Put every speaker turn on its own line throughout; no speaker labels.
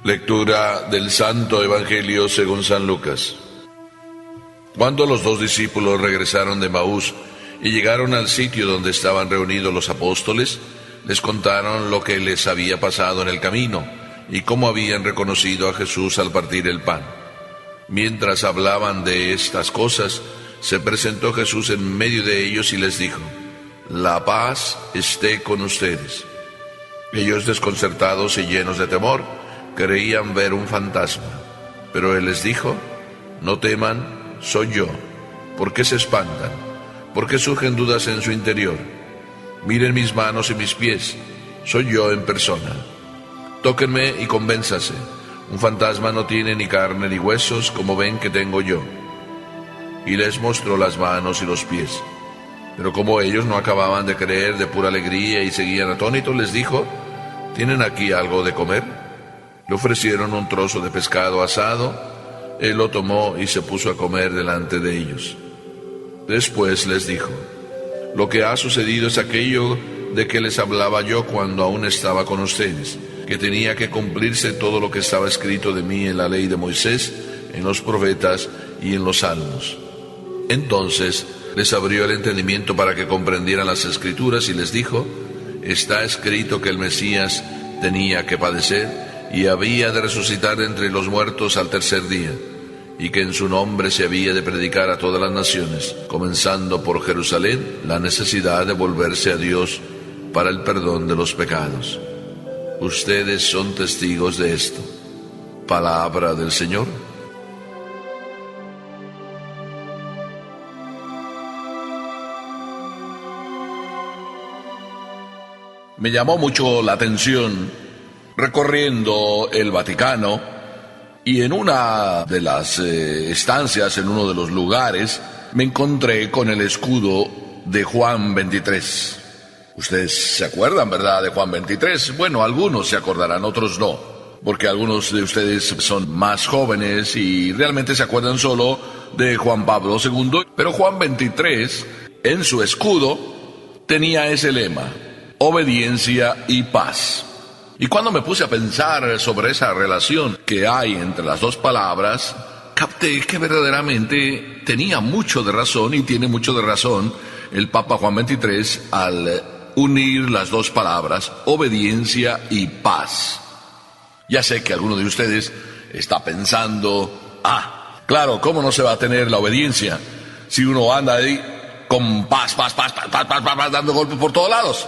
Lectura del Santo Evangelio según San Lucas. Cuando los dos discípulos regresaron de Emaús y llegaron al sitio donde estaban reunidos los apóstoles, les contaron lo que les había pasado en el camino y cómo habían reconocido a Jesús al partir el pan. Mientras hablaban de estas cosas, se presentó Jesús en medio de ellos y les dijo: «La paz esté con ustedes». Ellos, desconcertados y llenos de temor, creían ver un fantasma. Pero él les dijo: «No teman, soy yo. ¿Por qué se espantan? ¿Por qué surgen dudas en su interior? Miren mis manos y mis pies, soy yo en persona. Tóquenme y convénzase. Un fantasma no tiene ni carne ni huesos, como ven que tengo yo». Y les mostró las manos y los pies. Pero como ellos no acababan de creer de pura alegría y seguían atónitos, les dijo: «¿Tienen aquí algo de comer?». Le ofrecieron un trozo de pescado asado. Él lo tomó y se puso a comer delante de ellos. Después les dijo: «Lo que ha sucedido es aquello de que les hablaba yo cuando aún estaba con ustedes, que tenía que cumplirse todo lo que estaba escrito de mí en la ley de Moisés, en los profetas y en los salmos». Entonces les abrió el entendimiento para que comprendieran las Escrituras y les dijo: «Está escrito que el Mesías tenía que padecer y había de resucitar entre los muertos al tercer día, y que en su nombre se había de predicar a todas las naciones, comenzando por Jerusalén, la necesidad de volverse a Dios para el perdón de los pecados. Ustedes son testigos de esto». Palabra del Señor. Me llamó mucho la atención, recorriendo el Vaticano, y en una de las estancias, en uno de los lugares, me encontré con el escudo de Juan 23. Ustedes se acuerdan, ¿verdad?, de Juan 23. Bueno, algunos se acordarán, otros no, porque algunos de ustedes son más jóvenes y realmente se acuerdan solo de Juan Pablo II. Pero Juan 23, en su escudo, tenía ese lema: obediencia y paz. Y cuando me puse a pensar sobre esa relación que hay entre las dos palabras, capté que verdaderamente tenía mucho de razón, y tiene mucho de razón el Papa Juan XXIII al unir las dos palabras, obediencia y paz. Ya sé que alguno de ustedes está pensando: claro, ¿cómo no se va a tener la obediencia si uno anda ahí con paz, dando golpes por todos lados?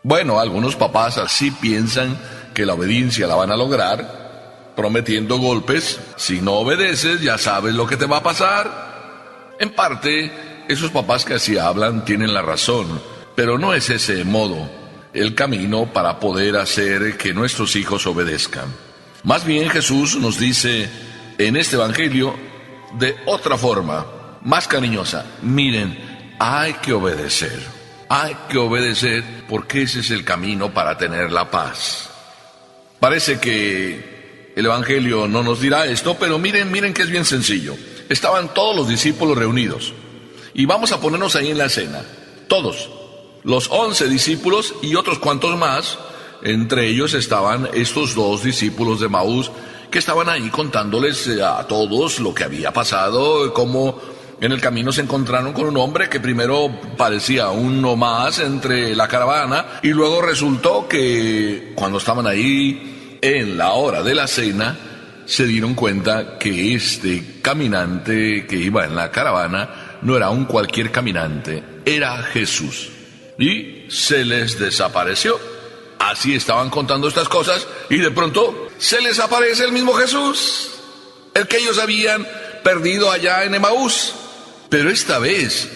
Bueno, algunos papás así piensan que la obediencia la van a lograr prometiendo golpes. Si no obedeces, ya sabes lo que te va a pasar. En parte, esos papás que así hablan tienen la razón, pero no es ese modo el camino para poder hacer que nuestros hijos obedezcan. Más bien, Jesús nos dice en este Evangelio de otra forma, más cariñosa: miren, hay que obedecer. Hay que obedecer porque ese es el camino para tener la paz. Parece que el Evangelio no nos dirá esto, pero miren que es bien sencillo. Estaban todos los discípulos reunidos, y vamos a ponernos ahí en la escena. Todos, los 11 discípulos y otros cuantos más. Entre ellos estaban estos dos discípulos de Emaús, que estaban ahí contándoles a todos lo que había pasado, cómo en el camino se encontraron con un hombre que primero parecía uno más entre la caravana, y luego resultó que cuando estaban ahí en la hora de la cena, se dieron cuenta que este caminante que iba en la caravana no era un cualquier caminante, era Jesús. Y se les desapareció. Así estaban contando estas cosas, y de pronto se les aparece el mismo Jesús, el que ellos habían perdido allá en Emaús. Pero esta vez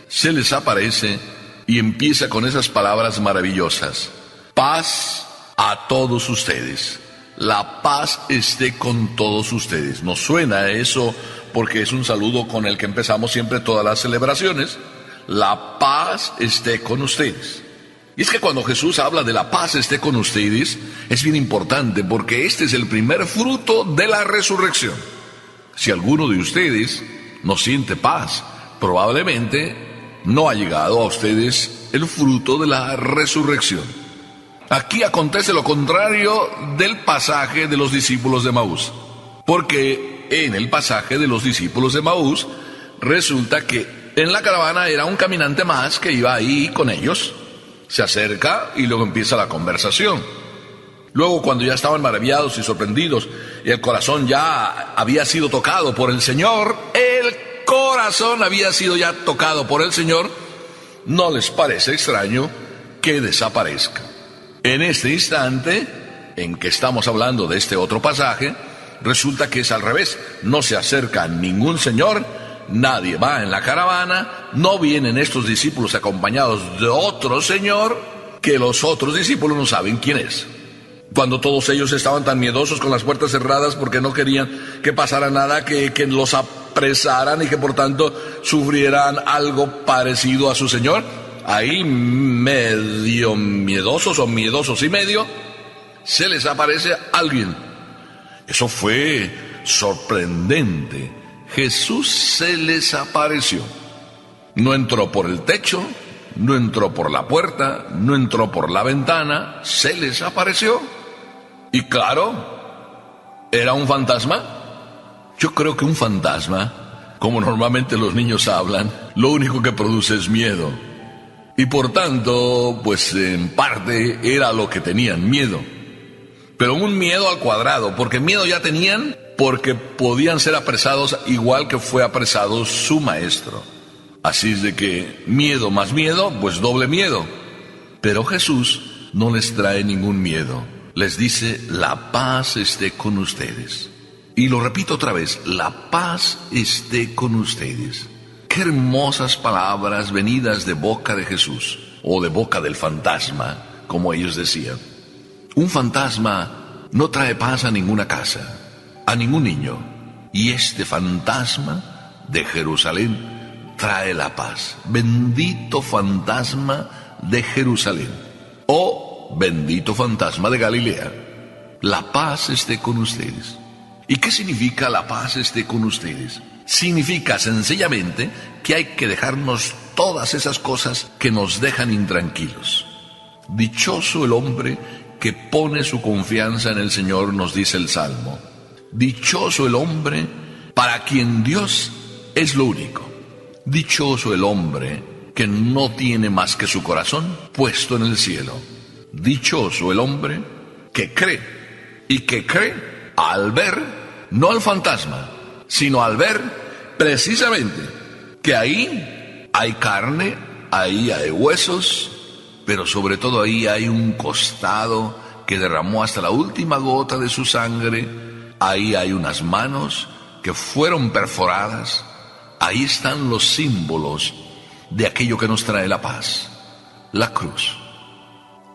se les aparece y empieza con esas palabras maravillosas: paz a todos ustedes. La paz esté con todos ustedes. Nos suena eso porque es un saludo con el que empezamos siempre todas las celebraciones. La paz esté con ustedes. Y es que cuando Jesús habla de la paz esté con ustedes, es bien importante porque este es el primer fruto de la resurrección. Si alguno de ustedes no siente paz, probablemente no ha llegado a ustedes el fruto de la resurrección. Aquí acontece lo contrario del pasaje de los discípulos de Emaús, porque en el pasaje de los discípulos de Emaús resulta que en la caravana era un caminante más que iba ahí con ellos, se acerca y luego empieza la conversación. Luego, cuando ya estaban maravillados y sorprendidos y el corazón ya había sido tocado por el Señor, no les parece extraño que desaparezca. En este instante en que estamos hablando de este otro pasaje, resulta que es al revés. No se acerca ningún señor, nadie va en la caravana, no vienen estos discípulos acompañados de otro señor que los otros discípulos no saben quién es. Cuando todos ellos estaban tan miedosos con las puertas cerradas porque no querían que pasara nada, que los apresaran y que por tanto sufrieran algo parecido a su Señor, ahí medio miedosos o miedosos y medio, se les aparece alguien. Eso fue sorprendente. Jesús se les apareció. No entró por el techo, no entró por la puerta, no entró por la ventana, se les apareció. Y claro, ¿era un fantasma? Yo creo que un fantasma, como normalmente los niños hablan, lo único que produce es miedo. Y por tanto, pues en parte era lo que tenían, miedo. Pero un miedo al cuadrado, porque miedo ya tenían, porque podían ser apresados igual que fue apresado su maestro. Así es de que miedo más miedo, pues doble miedo. Pero Jesús no les trae ningún miedo. Les dice, la paz esté con ustedes. Y lo repito otra vez, la paz esté con ustedes. Qué hermosas palabras venidas de boca de Jesús, o de boca del fantasma, como ellos decían. Un fantasma no trae paz a ninguna casa, a ningún niño. Y este fantasma de Jerusalén trae la paz. Bendito fantasma de Jerusalén. O bendito fantasma de Galilea. La paz esté con ustedes. ¿Y qué significa la paz esté con ustedes? Significa sencillamente que hay que dejarnos todas esas cosas que nos dejan intranquilos. Dichoso el hombre que pone su confianza en el Señor, nos dice el Salmo. Dichoso el hombre para quien Dios es lo único. Dichoso el hombre que no tiene más que su corazón puesto en el cielo. Dichoso el hombre que cree, y que cree al ver, no al fantasma, sino al ver precisamente que ahí hay carne, ahí hay huesos, pero sobre todo ahí hay un costado que derramó hasta la última gota de su sangre, ahí hay unas manos que fueron perforadas, ahí están los símbolos de aquello que nos trae la paz, la cruz.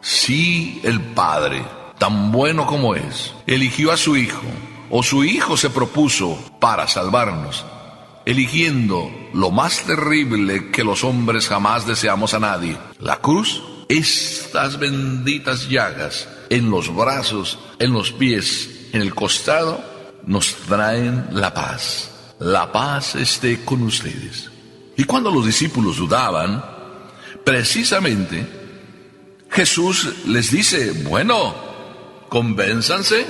Sí, el Padre, tan bueno como es, eligió a su Hijo, o su Hijo se propuso para salvarnos, eligiendo lo más terrible que los hombres jamás deseamos a nadie, la cruz. Estas benditas llagas en los brazos, en los pies, en el costado, nos traen la paz. La paz esté con ustedes. Y cuando los discípulos dudaban, precisamente Jesús les dice, bueno, convénzanse.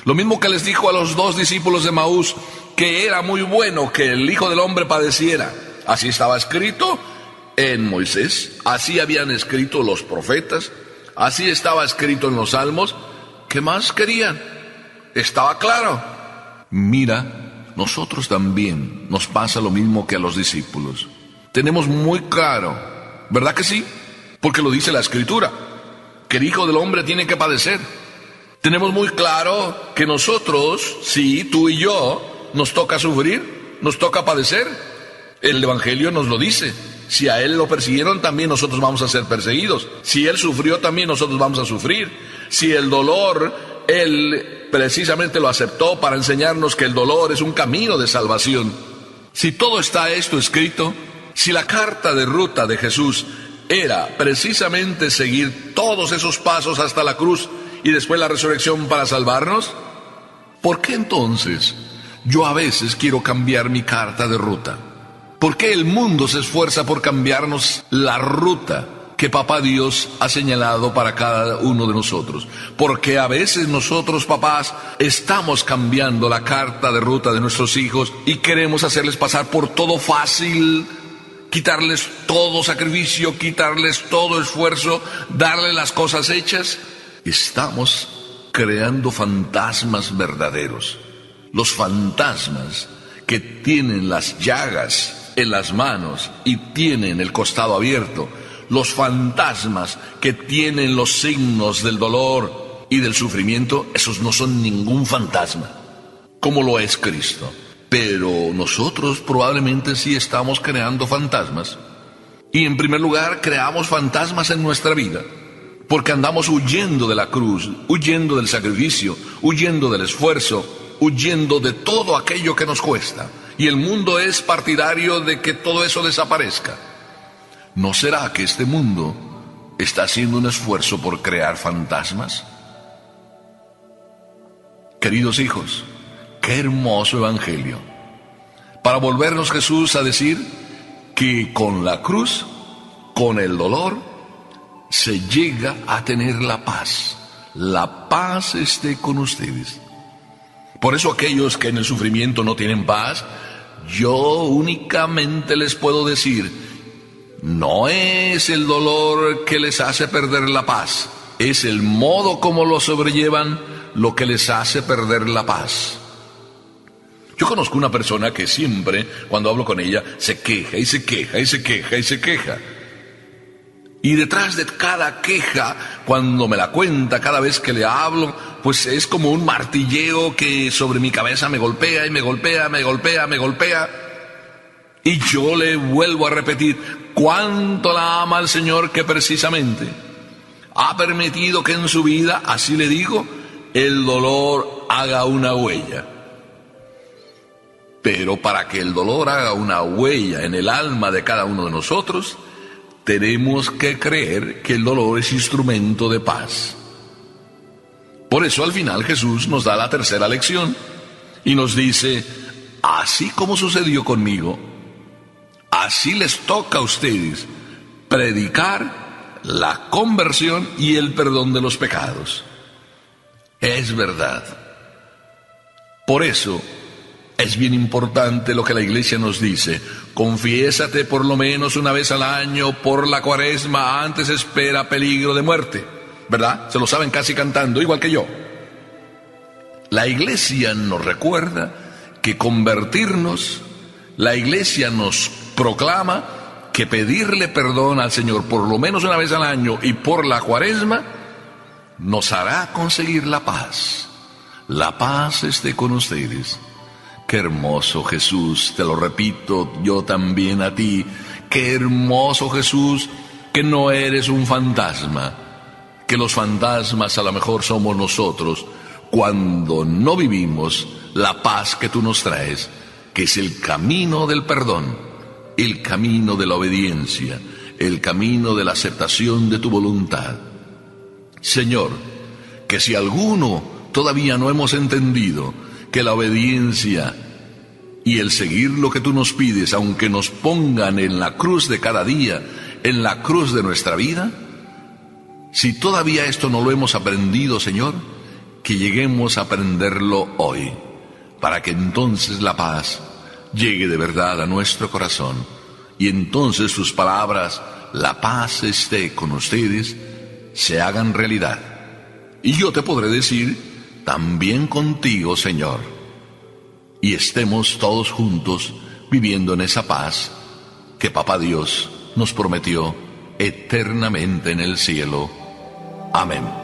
Lo mismo que les dijo a los dos discípulos de Emaús, que era muy bueno que el Hijo del Hombre padeciera. Así estaba escrito en Moisés, así habían escrito los profetas, así estaba escrito en los Salmos. ¿Qué más querían? Estaba claro. Mira, nosotros también nos pasa lo mismo que a los discípulos. Tenemos muy claro, ¿verdad que sí? Porque lo dice la Escritura, que el Hijo del Hombre tiene que padecer. Tenemos muy claro que nosotros, sí, tú y yo, nos toca sufrir, nos toca padecer. El Evangelio nos lo dice. Si a Él lo persiguieron, también nosotros vamos a ser perseguidos. Si Él sufrió, también nosotros vamos a sufrir. Si el dolor, Él precisamente lo aceptó para enseñarnos que el dolor es un camino de salvación. Si todo está esto escrito, si la carta de ruta de Jesús era precisamente seguir todos esos pasos hasta la cruz y después la resurrección para salvarnos, ¿por qué entonces yo a veces quiero cambiar mi carta de ruta? ¿Por qué el mundo se esfuerza por cambiarnos la ruta que Papá Dios ha señalado para cada uno de nosotros. Porque a veces nosotros, papás, estamos cambiando la carta de ruta de nuestros hijos y queremos hacerles pasar por todo fácil, quitarles todo sacrificio, quitarles todo esfuerzo, darles las cosas hechas. Estamos creando fantasmas verdaderos. Los fantasmas que tienen las llagas en las manos y tienen el costado abierto. Los fantasmas que tienen los signos del dolor y del sufrimiento, esos no son ningún fantasma, como lo es Cristo. Pero nosotros probablemente sí estamos creando fantasmas. Y en primer lugar, creamos fantasmas en nuestra vida, porque andamos huyendo de la cruz, huyendo del sacrificio, huyendo del esfuerzo, huyendo de todo aquello que nos cuesta. Y el mundo es partidario de que todo eso desaparezca. ¿No será que este mundo está haciendo un esfuerzo por crear fantasmas? Queridos hijos, qué hermoso evangelio. Para volvernos Jesús a decir que con la cruz, con el dolor, se llega a tener la paz. La paz esté con ustedes. Por eso aquellos que en el sufrimiento no tienen paz, yo únicamente les puedo decir, no es el dolor que les hace perder la paz, es el modo como lo sobrellevan lo que les hace perder la paz. Yo conozco una persona que siempre, cuando hablo con ella, se queja y se queja y se queja y se queja. Y detrás de cada queja, cuando me la cuenta, cada vez que le hablo, pues es como un martilleo que sobre mi cabeza me golpea y me golpea, me golpea, me golpea. Y yo le vuelvo a repetir cuánto la ama el Señor, que precisamente ha permitido que en su vida, así le digo, el dolor haga una huella. Pero para que el dolor haga una huella en el alma de cada uno de nosotros, tenemos que creer que el dolor es instrumento de paz. Por eso al final Jesús nos da la tercera lección y nos dice, así como sucedió conmigo, así les toca a ustedes predicar la conversión y el perdón de los pecados. Es verdad. Por eso es bien importante lo que la iglesia nos dice. Confiésate por lo menos una vez al año por la Cuaresma, antes espera peligro de muerte. ¿Verdad? Se lo saben casi cantando, igual que yo. La iglesia nos recuerda que convertirnos, la iglesia nos proclama que pedirle perdón al Señor por lo menos una vez al año y por la Cuaresma nos hará conseguir la paz. La paz esté con ustedes. Qué hermoso Jesús, te lo repito yo también a ti. Qué hermoso Jesús, que no eres un fantasma, que los fantasmas a lo mejor somos nosotros cuando no vivimos la paz que tú nos traes, que es el camino del perdón, el camino de la obediencia, el camino de la aceptación de tu voluntad. Señor, que si alguno todavía no hemos entendido que la obediencia y el seguir lo que tú nos pides, aunque nos pongan en la cruz de cada día, en la cruz de nuestra vida, si todavía esto no lo hemos aprendido, Señor, que lleguemos a aprenderlo hoy, para que entonces la paz llegue de verdad a nuestro corazón, y entonces tus palabras, la paz esté con ustedes, se hagan realidad. Y yo te podré decir, también contigo, Señor, y estemos todos juntos viviendo en esa paz que Papá Dios nos prometió eternamente en el cielo. Amén.